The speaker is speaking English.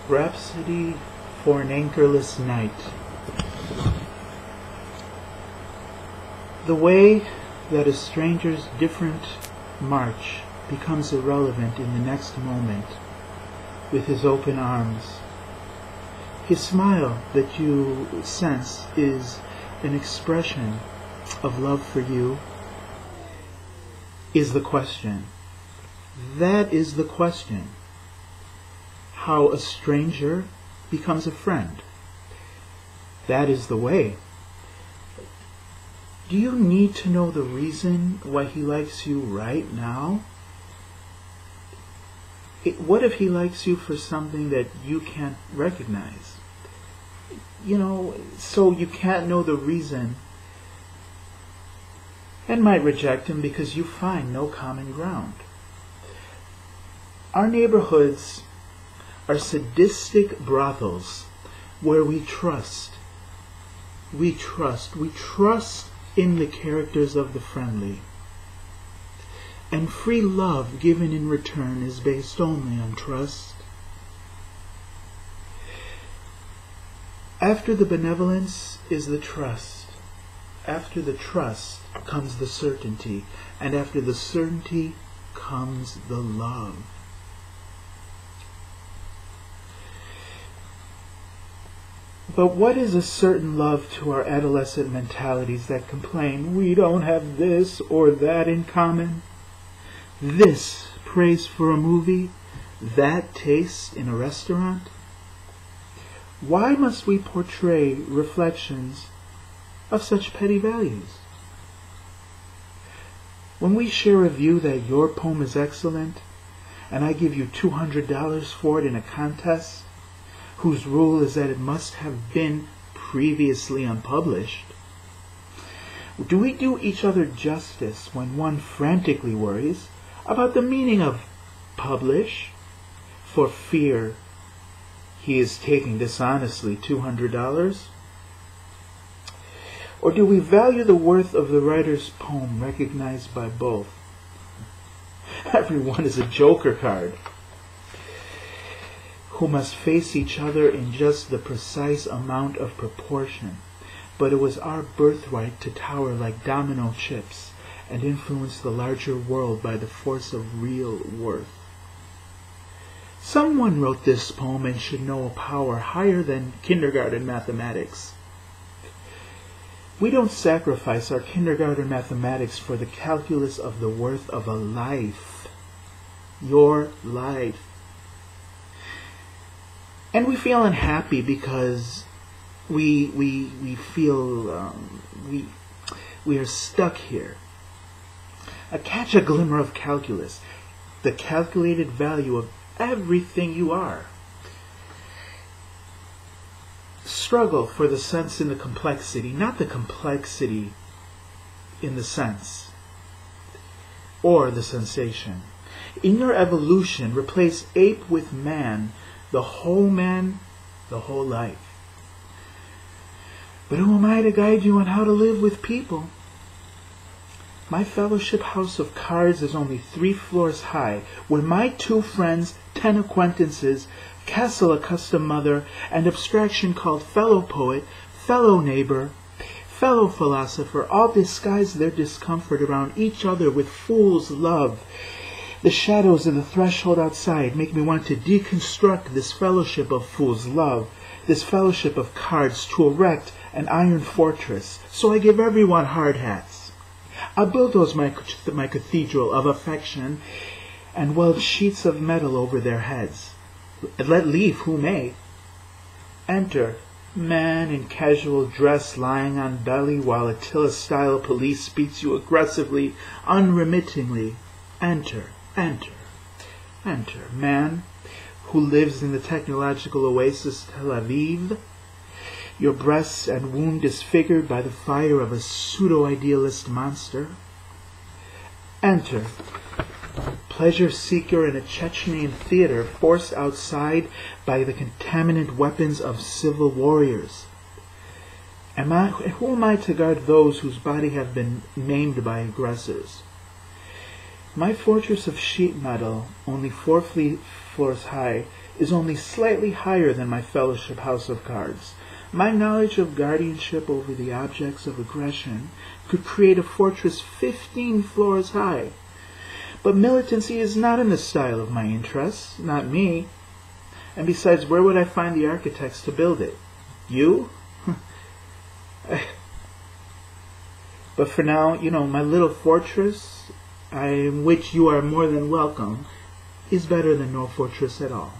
Rhapsody for an Anchorless Night. The way that a stranger's different march becomes irrelevant in the next moment with his open arms. His smile that you sense is an expression of love for you is the question. That is the question. How a stranger becomes a friend. That is the way. Do you need to know the reason why he likes you right now? What if he likes you for something that you can't recognize? So you can't know the reason and might reject him because you find no common ground. Our neighborhoods are sadistic brothels where we trust in the characters of the friendly. And free love given in return is based only on trust. After the benevolence is the trust. After the trust comes the certainty. And after the certainty comes the love. But what is a certain love to our adolescent mentalities that complain, we don't have this or that in common? This prays for a movie, that taste in a restaurant? Why must we portray reflections of such petty values? When we share a view that your poem is excellent, and I give you $200 for it in a contest, whose rule is that it must have been previously unpublished, do we do each other justice when one frantically worries about the meaning of publish for fear he is taking dishonestly $200? Or do we value the worth of the writer's poem recognized by both? Everyone is a joker card who must face each other in just the precise amount of proportion. But it was our birthright to tower like domino chips and influence the larger world by the force of real worth. Someone wrote this poem and should know a power higher than kindergarten mathematics. We don't sacrifice our kindergarten mathematics for the calculus of the worth of a life. Your life. And we feel unhappy because we feel we are stuck here. Catch a glimmer of calculus, the calculated value of everything you are. Struggle for the sense in the complexity, not the complexity in the sense or the sensation. In your evolution, replace ape with man, the whole life. But who am I to guide you on how to live with people? My fellowship house of cards is only 3 floors high, where my 2 friends, 10 acquaintances, castle accustomed mother, and abstraction called fellow poet, fellow neighbor, fellow philosopher, all disguise their discomfort around each other with fool's love. The shadows in the threshold outside make me want to deconstruct this fellowship of fool's love, this fellowship of cards, to erect an iron fortress. So I give everyone hard hats. I bulldoze my cathedral of affection and weld sheets of metal over their heads. Let leave who may. Enter man in casual dress lying on belly while Attila-style police speaks you aggressively, unremittingly. Enter. Man who lives in the technological oasis Tel Aviv, your breasts and womb disfigured by the fire of a pseudo-idealist monster. Enter. Pleasure seeker in a Chechnyan theater forced outside by the contaminant weapons of civil warriors. Who am I to guard those whose body have been maimed by aggressors? My fortress of sheet metal, only 4 floors high, is only slightly higher than my fellowship house of cards. My knowledge of guardianship over the objects of aggression could create a fortress 15 floors high. But militancy is not in the style of my interests, not me. And besides, where would I find the architects to build it? You? But for now, my little fortress, in which you are more than welcome, is better than no fortress at all.